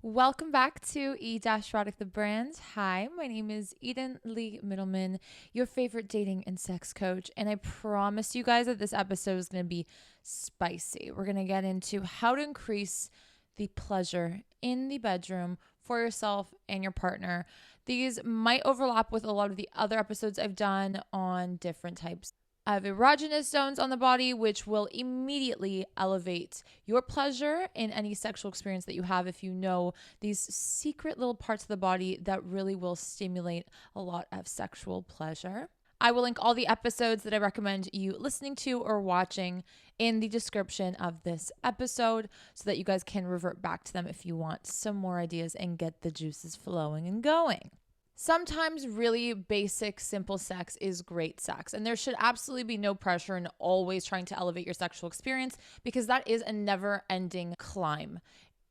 Welcome back to E-Erotic the brand. Hi, my name is Eden Lee Middleman, your favorite dating and sex coach, and I promise you guys that this episode is going to be spicy. We're going to get into how to increase the pleasure in the bedroom for yourself and your partner. These might overlap with a lot of the other episodes I've done on different types of erogenous zones on the body, which will immediately elevate your pleasure in any sexual experience that you have if you know these secret little parts of the body that really will stimulate a lot of sexual pleasure. I will link all the episodes that I recommend you listening to or watching in the description of this episode so that you guys can revert back to them if you want some more ideas and get the juices flowing and going. Sometimes really basic, simple sex is great sex, and there should absolutely be no pressure in always trying to elevate your sexual experience because that is a never-ending climb.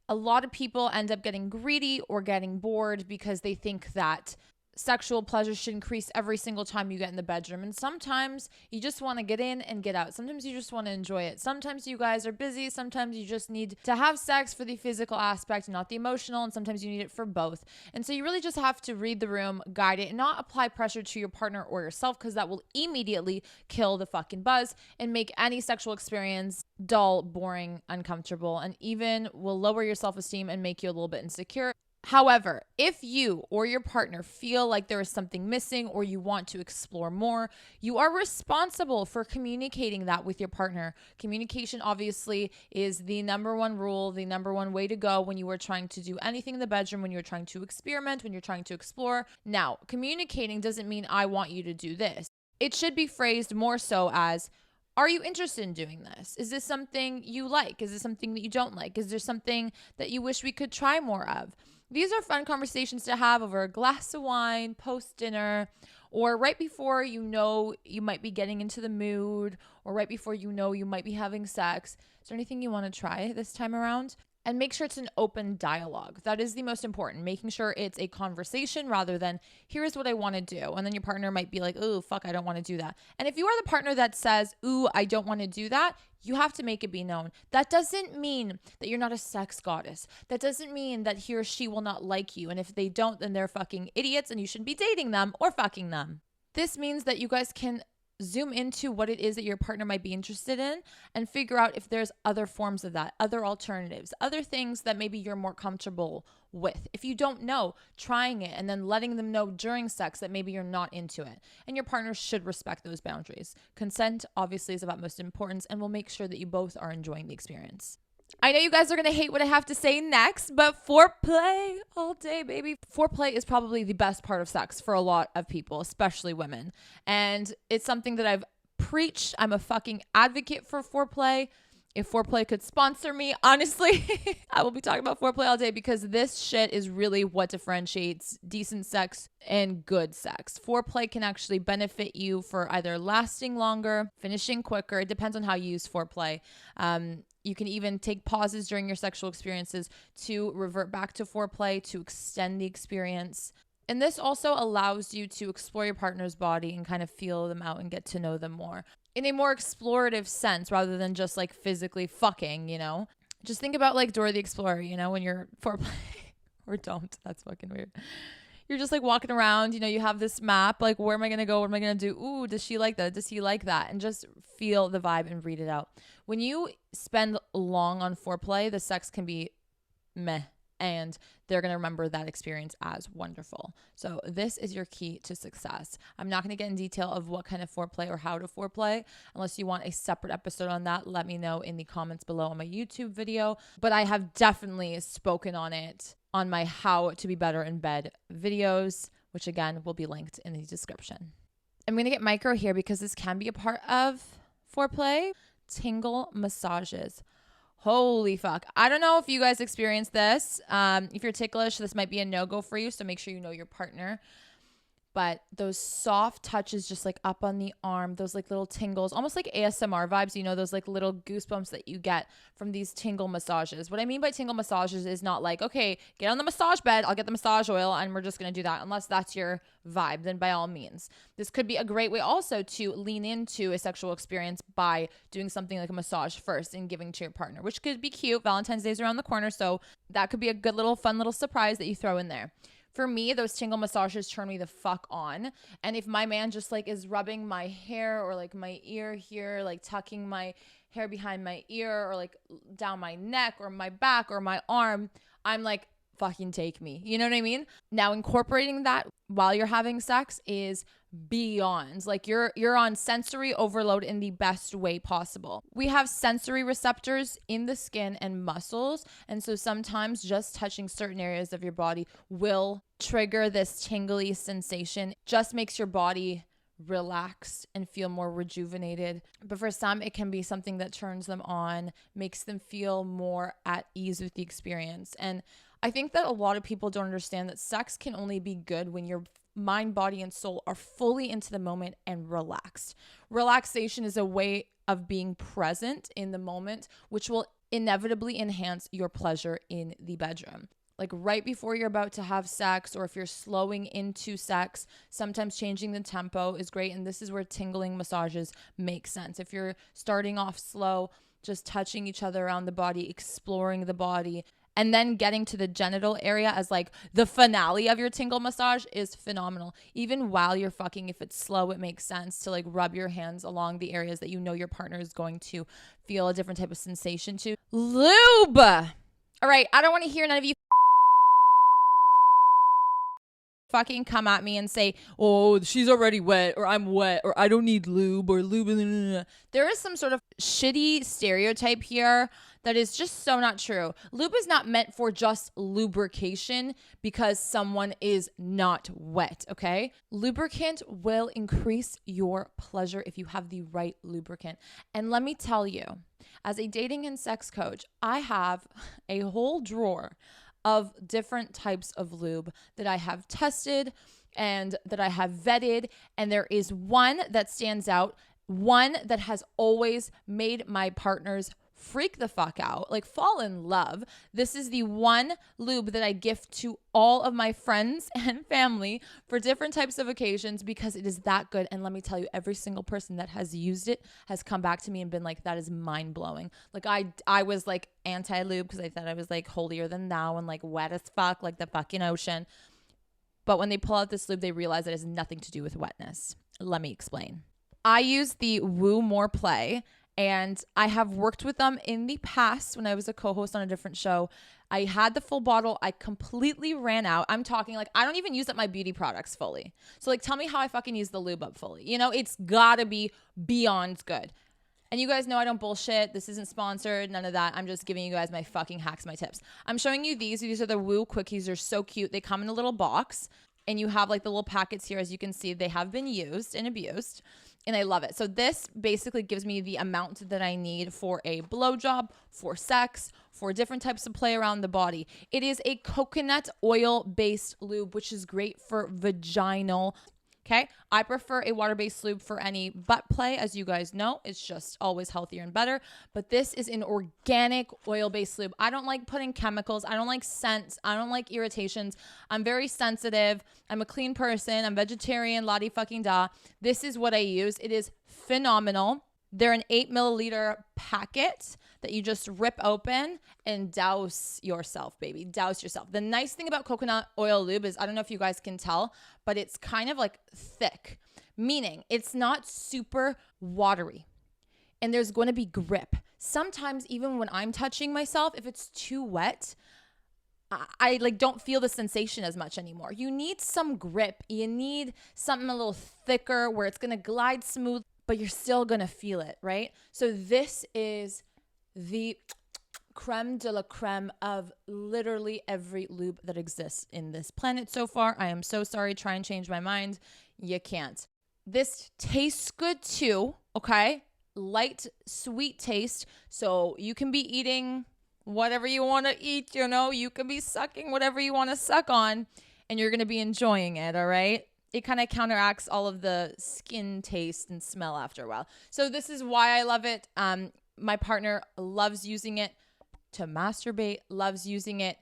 A lot of people end up getting greedy or getting bored because they think that sexual pleasure should increase every single time you get in the bedroom. And sometimes you just want to get in and get out. Sometimes you just want to enjoy it. Sometimes you guys are busy. Sometimes you just need to have sex for the physical aspect, not the emotional. And sometimes you need it for both. And so you really just have to read the room, guide it, and not apply pressure to your partner or yourself because that will immediately kill the fucking buzz and make any sexual experience dull, boring, uncomfortable, and even will lower your self-esteem and make you a little bit insecure. However, if you or your partner feel like there is something missing or you want to explore more, you are responsible for communicating that with your partner. Communication obviously is the number one rule, the number one way to go when you are trying to do anything in the bedroom, when you're trying to experiment, when you're trying to explore. Now, communicating doesn't mean I want you to do this. It should be phrased more so as, are you interested in doing this? Is this something you like? Is this something that you don't like? Is there something that you wish we could try more of? These are fun conversations to have over a glass of wine, post-dinner, or right before you know you might be getting into the mood, or right before you know you might be having sex. Is there anything you want to try this time around? And make sure it's an open dialogue. That is the most important, making sure it's a conversation rather than, here's what I want to do. And then your partner might be like, oh, fuck, I don't want to do that. And if you are the partner that says, ooh, I don't want to do that, you have to make it be known. That doesn't mean that you're not a sex goddess. That doesn't mean that he or she will not like you. And if they don't, then they're fucking idiots and you shouldn't be dating them or fucking them. This means that you guys can zoom into what it is that your partner might be interested in and figure out if there's other forms of that, other alternatives, other things that maybe you're more comfortable with. If you don't know, trying it and then letting them know during sex that maybe you're not into it. And your partner should respect those boundaries. Consent obviously is of utmost importance and will make sure that you both are enjoying the experience. I know you guys are going to hate what I have to say next, but foreplay all day, baby. Foreplay is probably the best part of sex for a lot of people, especially women. And it's something that I've preached. I'm a fucking advocate for foreplay. If foreplay could sponsor me, honestly, I will be talking about foreplay all day because this shit is really what differentiates decent sex and good sex. Foreplay can actually benefit you for either lasting longer, finishing quicker. It depends on how you use foreplay. You can even take pauses during your sexual experiences to revert back to foreplay to extend the experience. And this also allows you to explore your partner's body and kind of feel them out and get to know them more in a more explorative sense rather than just like physically fucking, you know? Just think about like Dora the Explorer, you know, when you're foreplay or don't. That's fucking weird. You're just like walking around, you know, you have this map, like where am I going to go? What am I going to do? Ooh, does she like that? Does he like that? And just feel the vibe and read it out. When you spend long on foreplay, the sex can be meh. And they're going to remember that experience as wonderful. So this is your key to success. I'm not going to get in detail of what kind of foreplay or how to foreplay. Unless you want a separate episode on that, let me know in the comments below on my YouTube video. But I have definitely spoken on it on my how to be better in bed videos, which again will be linked in the description. I'm going to get micro here because this can be a part of foreplay. Tingle massages. Holy fuck. I don't know if you guys experience this. If you're ticklish, this might be a no-go for you, so make sure you know your partner. but those soft touches just like up on the arm, those like little tingles, almost like ASMR vibes, you know, those like little goosebumps that you get from these tingle massages. What I mean by tingle massages is not like, okay, get on the massage bed, I'll get the massage oil and we're just going to do that. Unless that's your vibe, then by all means. This could be a great way also to lean into a sexual experience by doing something like a massage first and giving to your partner, which could be cute. Valentine's Day is around the corner, so that could be a good little fun little surprise that you throw in there. For me, those tingle massages turn me the fuck on. And if my man just like is rubbing my hair or like my ear here, like tucking my hair behind my ear or like down my neck or my back or my arm, I'm like, fucking take me. You know what I mean? Now, incorporating that while you're having sex is beyond. Like you're on sensory overload in the best way possible. We have sensory receptors in the skin and muscles, and so sometimes just touching certain areas of your body will trigger this tingly sensation. Just makes your body relaxed and feel more rejuvenated. But for some, it can be something that turns them on, makes them feel more at ease with the experience. And I think that a lot of people don't understand that sex can only be good when your mind, body, and soul are fully into the moment and relaxed. Relaxation is a way of being present in the moment, which will inevitably enhance your pleasure in the bedroom. Like right before you're about to have sex, or if you're slowing into sex, sometimes changing the tempo is great. And this is where tingling massages make sense. If you're starting off slow, just touching each other around the body, exploring the body, and then getting to the genital area as like the finale of your tingle massage is phenomenal. Even while you're fucking, if it's slow, it makes sense to like rub your hands along the areas that you know your partner is going to feel a different type of sensation to. Lube! All right, I don't want to hear none of you fucking come at me and say, oh, she's already wet, or I'm wet, or I don't need lube, or lube. There is some sort of shitty stereotype here that is just so not true. Lube is not meant for just lubrication because someone is not wet, okay? Lubricant will increase your pleasure if you have the right lubricant. And let me tell you, as a dating and sex coach, I have a whole drawer of different types of lube that I have tested and that I have vetted. And there is one that stands out, one that has always made my partners freak the fuck out, like fall in love. This is the one lube that I gift to all of my friends and family for different types of occasions because it is that good. And let me tell you, every single person that has used it has come back to me and been like, that is mind blowing. Like I was like anti-lube because I thought I was like holier than thou and like wet as fuck, like the fucking ocean. But when they pull out this lube, they realize it has nothing to do with wetness. Let me explain. I use the Woo More Play, and I have worked with them in the past when I was a co-host on a different show. I had the full bottle. I completely ran out. I'm talking like I don't even use up my beauty products fully. So like tell me how I fucking use the lube up fully. You know, it's gotta be beyond good. And you guys know I don't bullshit. This isn't sponsored. None of that. I'm just giving you guys my fucking hacks, my tips. I'm showing you these. These are the Woo Quickies. They're so cute. They come in a little box. And you have like the little packets here. As you can see, they have been used and abused. And I love it. So this basically gives me the amount that I need for a blowjob, for sex, for different types of play around the body. It is a coconut oil-based lube, which is great for vaginal. Okay, I prefer a water-based lube for any butt play. As you guys know, it's just always healthier and better. But this is an organic oil-based lube. I don't like putting chemicals. I don't like scents. I don't like irritations. I'm very sensitive. I'm a clean person. I'm vegetarian, la-di-fucking-da. This is what I use. It is phenomenal. They're an 8 milliliter packet that you just rip open and douse yourself, baby. Douse yourself. The nice thing about coconut oil lube is, I don't know if you guys can tell, but it's kind of like thick, meaning it's not super watery. And there's going to be grip. Sometimes even when I'm touching myself, if it's too wet, I like don't feel the sensation as much anymore. You need some grip. You need something a little thicker where it's going to glide smooth, but you're still going to feel it, right? So this is the creme de la creme of literally every lube that exists in this planet so far. I am so sorry. Try and change my mind. You can't. This tastes good too, okay? Light, sweet taste. So you can be eating whatever you want to eat, you know? You can be sucking whatever you want to suck on, and you're going to be enjoying it, all right? it kind of counteracts all of the skin taste and smell after a while. So this is why I love it. My partner loves using it to masturbate, loves using it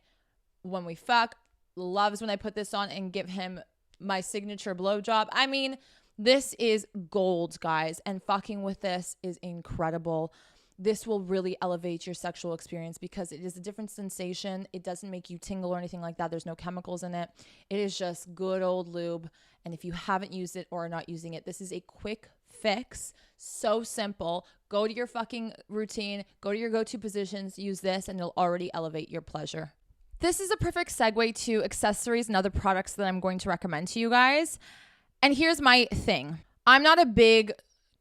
when we fuck, loves when I put this on and give him my signature blowjob. I mean, this is gold, guys, and fucking with this is incredible. This will really elevate your sexual experience because it is a different sensation. It doesn't make you tingle or anything like that. There's no chemicals in it. It is just good old lube. And if you haven't used it or are not using it, this is a quick fix. So simple. Go to your fucking routine, go to your go-to positions, use this, and it'll already elevate your pleasure. This is a perfect segue to accessories and other products that I'm going to recommend to you guys. And here's my thing. I'm not a big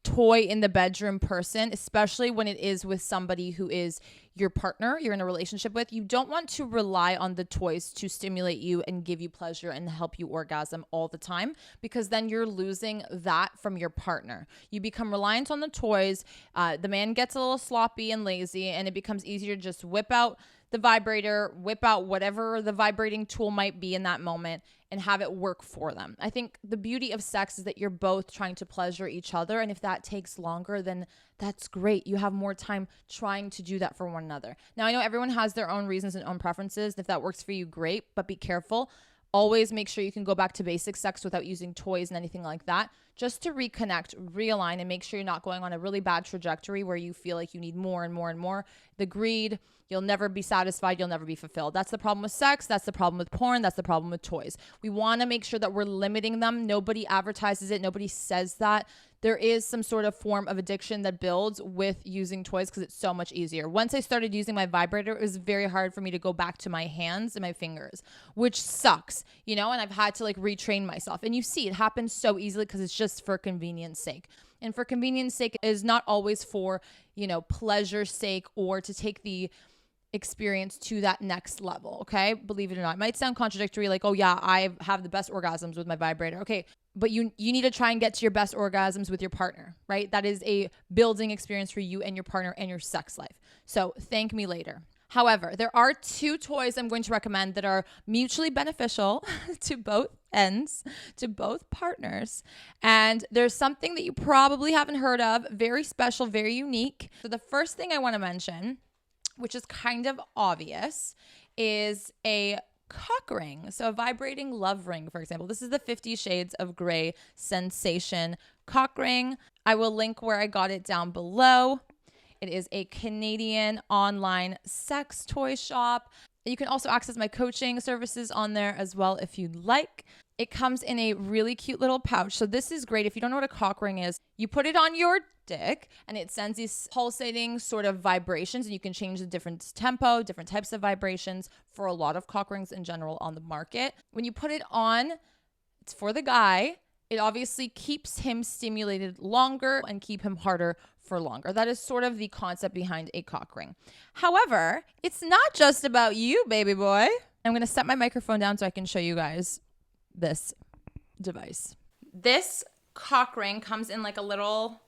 toy in the bedroom person, especially when it is with somebody who is your partner, you're in a relationship with. You don't want to rely on the toys to stimulate you and give you pleasure and help you orgasm all the time, because then you're losing that from your partner. You become reliant on the toys. The man gets a little sloppy and lazy, and it becomes easier to just whip out the vibrator, whip out whatever the vibrating tool might be in that moment and have it work for them. I think the beauty of sex is that you're both trying to pleasure each other. And if that takes longer, then that's great. You have more time trying to do that for one another. Now, I know everyone has their own reasons and own preferences. If that works for you, great, but be careful. Always make sure you can go back to basic sex without using toys and anything like that, just to reconnect, realign, and make sure you're not going on a really bad trajectory where you feel like you need more and more and more. The greed, you'll never be satisfied. You'll never be fulfilled. That's the problem with sex. That's the problem with porn. That's the problem with toys. We want to make sure that we're limiting them. Nobody advertises it. Nobody says that. There is some sort of form of addiction that builds with using toys because it's so much easier. Once I started using my vibrator, it was very hard for me to go back to my hands and my fingers, which sucks, you know, and I've had to like retrain myself. And you see, it happens so easily because it's just for convenience sake. And for convenience sake, it is not always for, you know, pleasure's sake or to take the experience to that next level. Okay. Believe it or not, it might sound contradictory. Like, oh yeah, I have the best orgasms with my vibrator. Okay. But you need to try and get to your best orgasms with your partner, right? That is a building experience for you and your partner and your sex life. So thank me later. However, there are 2 toys I'm going to recommend that are mutually beneficial to both ends, to both partners. And there's something that you probably haven't heard of, very special, very unique. So the first thing I want to mention, which is kind of obvious, is a cock ring. So a vibrating love ring, for example. This is the 50 Shades of Grey Sensation cock ring. I will link where I got it down below. It is a Canadian online sex toy shop. You can also access my coaching services on there as well if you'd like. It comes in a really cute little pouch. So this is great. If you don't know what a cock ring is, you put it on your dick and it sends these pulsating sort of vibrations, and you can change the different tempo, different types of vibrations for a lot of cock rings in general on the market. When you put it on, it's for the guy. It obviously keeps him stimulated longer and keep him harder for longer. That is sort of the concept behind a cock ring. However, it's not just about you, baby boy. I'm going to set my microphone down so I can show you guys this device. This cock ring comes in like a little,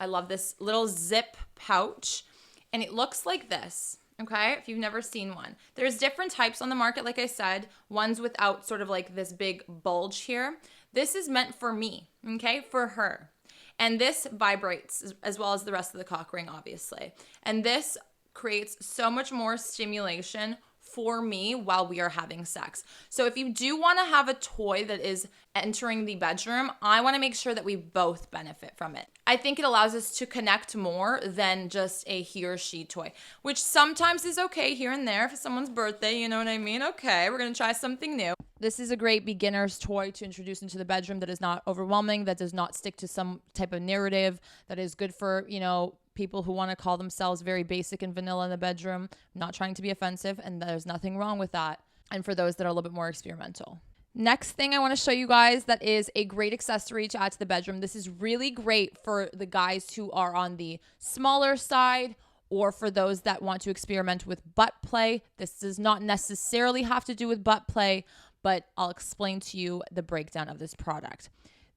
I love this little zip pouch, and it looks like this. Okay, if you've never seen one. There's different types on the market, like I said, ones without sort of like this big bulge here. This is meant for me, okay, for her. And this vibrates as well as the rest of the cock ring, obviously. And this creates so much more stimulation for me while we are having sex. So if you do want to have a toy that is entering the bedroom, I want to make sure that we both benefit from it. I think it allows us to connect more than just a he or she toy, which sometimes is okay here and there for someone's birthday, you know what I mean? Okay, we're going to try something new. This is a great beginner's toy to introduce into the bedroom that is not overwhelming, that does not stick to some type of narrative, that is good for, you know, people who want to call themselves very basic and vanilla in the bedroom. I'm not trying to be offensive, and there's nothing wrong with that. And for those that are a little bit more experimental. Next thing I want to show you guys that is a great accessory to add to the bedroom. This is really great for the guys who are on the smaller side, or for those that want to experiment with butt play. This does not necessarily have to do with butt play, but I'll explain to you the breakdown of this product.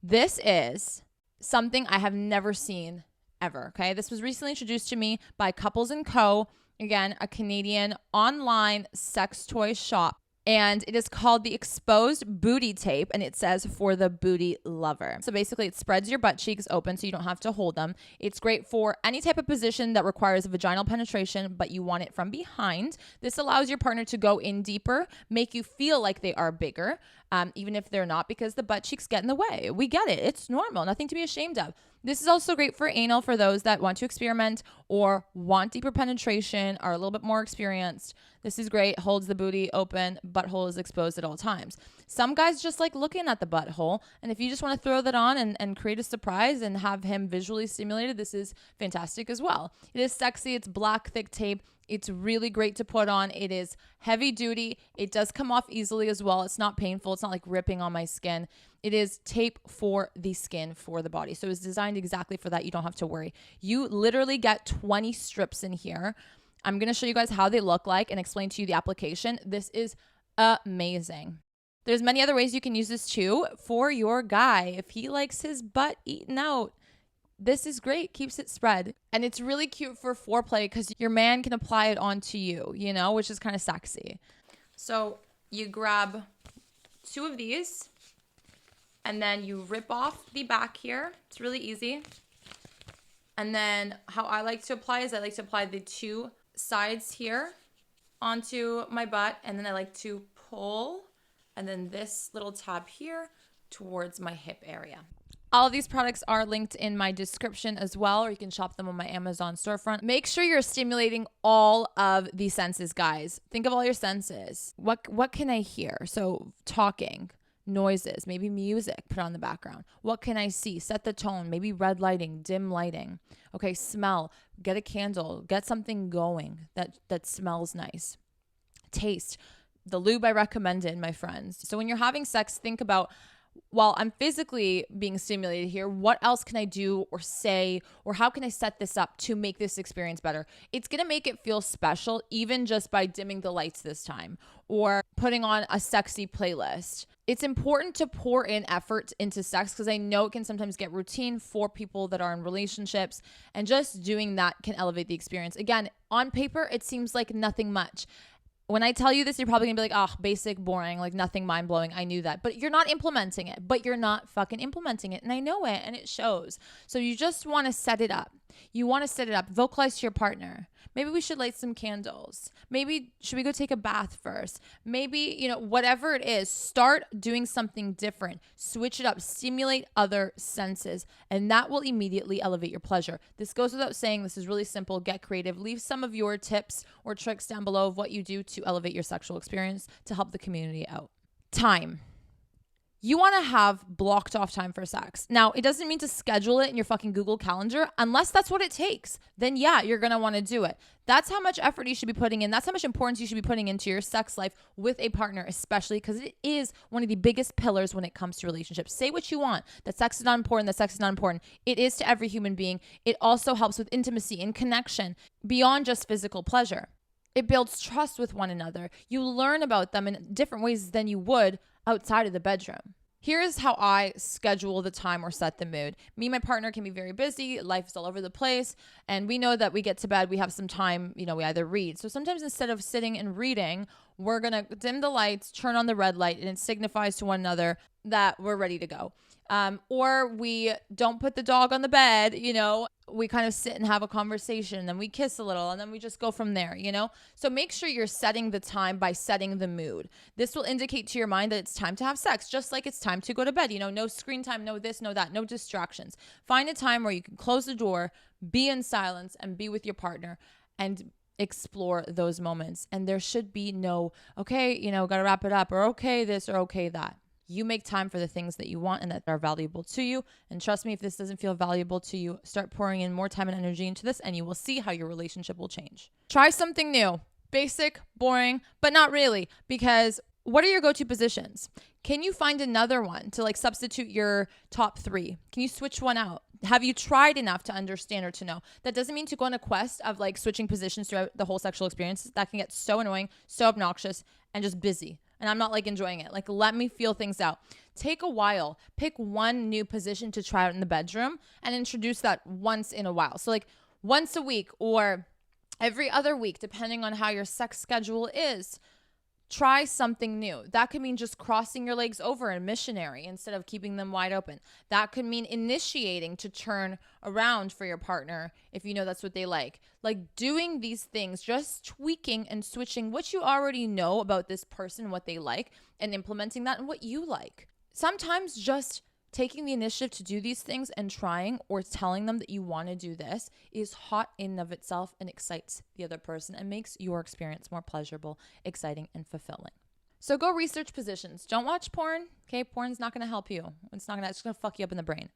This is something I have never seen ever, okay? This was recently introduced to me by Couples & Co. Again, a Canadian online sex toy shop. And it is called the Exposed Booty Tape, and it says for the booty lover. So basically it spreads your butt cheeks open so you don't have to hold them. It's great for any type of position that requires vaginal penetration, but you want it from behind. This allows your partner to go in deeper, make you feel like they are bigger, even if they're not, because the butt cheeks get in the way. We get it. It's normal. Nothing to be ashamed of. This is also great for anal for those that want to experiment or want deeper penetration, are a little bit more experienced. This is great. Holds the booty open. Butthole is exposed at all times. Some guys just like looking at the butthole. And if you just want to throw that on and create a surprise and have him visually stimulated, this is fantastic as well. It is sexy. It's black, thick tape. It's really great to put on. It is heavy duty. It does come off easily as well. It's not painful. It's not like ripping on my skin. It is tape for the skin, for the body. So it's designed exactly for that. You don't have to worry. You literally get 20 strips in here. I'm going to show you guys how they look like and explain to you the application. This is amazing. There's many other ways you can use this too for your guy. If he likes his butt eaten out, this is great. Keeps it spread. And it's really cute for foreplay because your man can apply it onto you, you know, which is kind of sexy. So you grab 2 of these and then you rip off the back here. It's really easy. And then how I like to apply is I like to apply the 2 sides here onto my butt. And then I like to pull and then this little tab here towards my hip area. All of these products are linked in my description as well, or you can shop them on my Amazon storefront. Make sure you're stimulating all of the senses, guys. Think of all your senses. What can I hear? So talking, noises, maybe music, put on the background. What can I see? Set the tone, maybe red lighting, dim lighting. Okay, smell, get a candle, get something going that smells nice. Taste, the lube I recommended, my friends. So when you're having sex, think about, while I'm physically being stimulated here, what else can I do or say, or how can I set this up to make this experience better? It's going to make it feel special, even just by dimming the lights this time or putting on a sexy playlist. It's important to pour in effort into sex because I know it can sometimes get routine for people that are in relationships, and just doing that can elevate the experience. Again, on paper, it seems like nothing much. When I tell you this, you're probably gonna be like, oh, basic, boring, like nothing mind blowing. I knew that. But you're not implementing it. But you're not fucking implementing it. And I know it, and it shows. So you just want to set it up. You want to set it up. Vocalize to your partner. Maybe we should light some candles. Maybe should we go take a bath first? Maybe, you know, whatever it is, start doing something different. Switch it up. Stimulate other senses. And that will immediately elevate your pleasure. This goes without saying. This is really simple. Get creative. Leave some of your tips or tricks down below of what you do to elevate your sexual experience to help the community out. Time. You want to have blocked off time for sex. Now, it doesn't mean to schedule it in your fucking Google Calendar unless that's what it takes. Then yeah, you're going to want to do it. That's how much effort you should be putting in. That's how much importance you should be putting into your sex life with a partner, especially because it is one of the biggest pillars when it comes to relationships. Say what you want, that sex is not important, that sex is not important. It is to every human being. It also helps with intimacy and connection beyond just physical pleasure. It builds trust with one another. You learn about them in different ways than you would outside of the bedroom. Here's how I schedule the time or set the mood. Me and my partner can be very busy. Life is all over the place. And we know that we get to bed, we have some time, you know, we either read. So sometimes instead of sitting and reading, we're going to dim the lights, turn on the red light, and it signifies to one another that we're ready to go. Or we don't put the dog on the bed, you know, we kind of sit and have a conversation, and then we kiss a little, and then we just go from there, you know? So make sure you're setting the time by setting the mood. This will indicate to your mind that it's time to have sex, just like it's time to go to bed. You know, no screen time, no this, no that, no distractions. Find a time where you can close the door, be in silence, and be with your partner, and explore those moments. And there should be no, okay, you know, gotta wrap it up, or okay this, or okay that. You make time for the things that you want and that are valuable to you. And trust me, if this doesn't feel valuable to you, start pouring in more time and energy into this, and you will see how your relationship will change. Try something new. Basic, boring, but not really, because what are your go-to positions? Can you find another one to like substitute your top 3? Can you switch one out? Have you tried enough to understand or to know? That doesn't mean to go on a quest of like switching positions throughout the whole sexual experience. That can get so annoying, so obnoxious, and just busy. And I'm not like enjoying it. Like, let me feel things out. Take a while. Pick one new position to try out in the bedroom and introduce that once in a while. So like once a week or every other week, depending on how your sex schedule is. Try something new. That could mean just crossing your legs over in missionary instead of keeping them wide open. That could mean initiating to turn around for your partner if you know that's what they like. Like doing these things, just tweaking and switching what you already know about this person, what they like, and implementing that in what you like. Sometimes just taking the initiative to do these things and trying or telling them that you want to do this is hot in and of itself and excites the other person and makes your experience more pleasurable, exciting, and fulfilling. So go research positions. Don't watch porn. Okay, porn's not going to help you. It's just going to fuck you up in the brain.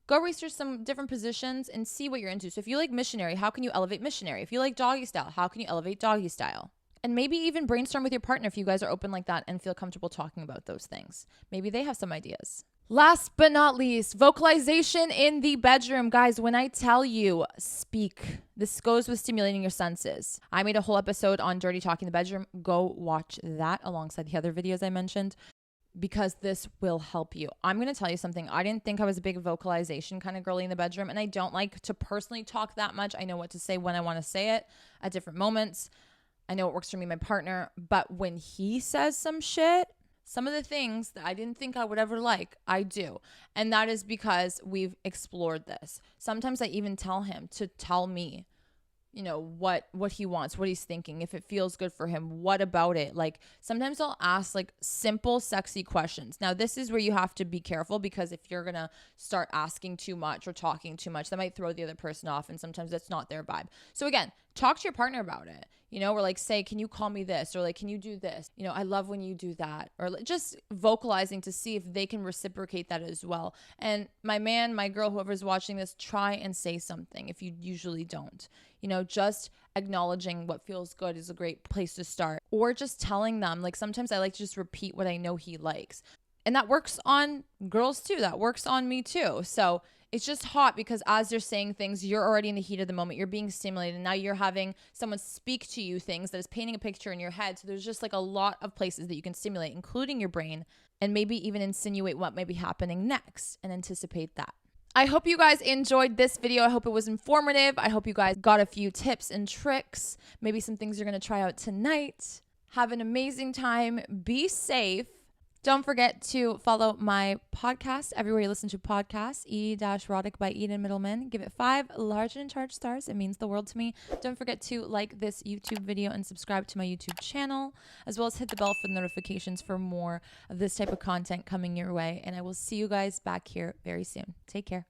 Go research some different positions and see what you're into. So if you like missionary, how can you elevate missionary? If you like doggy style, how can you elevate doggy style? And maybe even brainstorm with your partner if you guys are open like that and feel comfortable talking about those things. Maybe they have some ideas. Last but not least, vocalization in the bedroom. Guys, when I tell you, speak. This goes with stimulating your senses. I made a whole episode on dirty talk in the bedroom. Go watch that alongside the other videos I mentioned, because this will help you. I'm going to tell you something. I didn't think I was a big vocalization kind of girly in the bedroom, and I don't like to personally talk that much. I know what to say when I want to say it at different moments. I know what works for me and my partner, but when he says some shit, some of the things that I didn't think I would ever like, I do. And that is because we've explored this. Sometimes I even tell him to tell me, you know, what he wants, what he's thinking, if it feels good for him, what about it? Like sometimes I'll ask like simple, sexy questions. Now, this is where you have to be careful, because if you're going to start asking too much or talking too much, that might throw the other person off. And sometimes that's not their vibe. So again, talk to your partner about it. You know, or like say, can you call me this? Or like, can you do this? You know, I love when you do that. Or just vocalizing to see if they can reciprocate that as well. And my man, my girl, whoever's watching this, try and say something if you usually don't. You know, just acknowledging what feels good is a great place to start. Or just telling them, like sometimes I like to just repeat what I know he likes. And that works on girls too. That works on me too. So it's just hot because as they're saying things, you're already in the heat of the moment. You're being stimulated. And now you're having someone speak to you things that is painting a picture in your head. So there's just like a lot of places that you can stimulate, including your brain, and maybe even insinuate what may be happening next and anticipate that. I hope you guys enjoyed this video. I hope it was informative. I hope you guys got a few tips and tricks, maybe some things you're going to try out tonight. Have an amazing time. Be safe. Don't forget to follow my podcast everywhere you listen to podcasts, E-Erotic by Eden Middleman. Give it 5 large and in charge stars. It means the world to me. Don't forget to like this YouTube video and subscribe to my YouTube channel, as well as hit the bell for the notifications for more of this type of content coming your way. And I will see you guys back here very soon. Take care.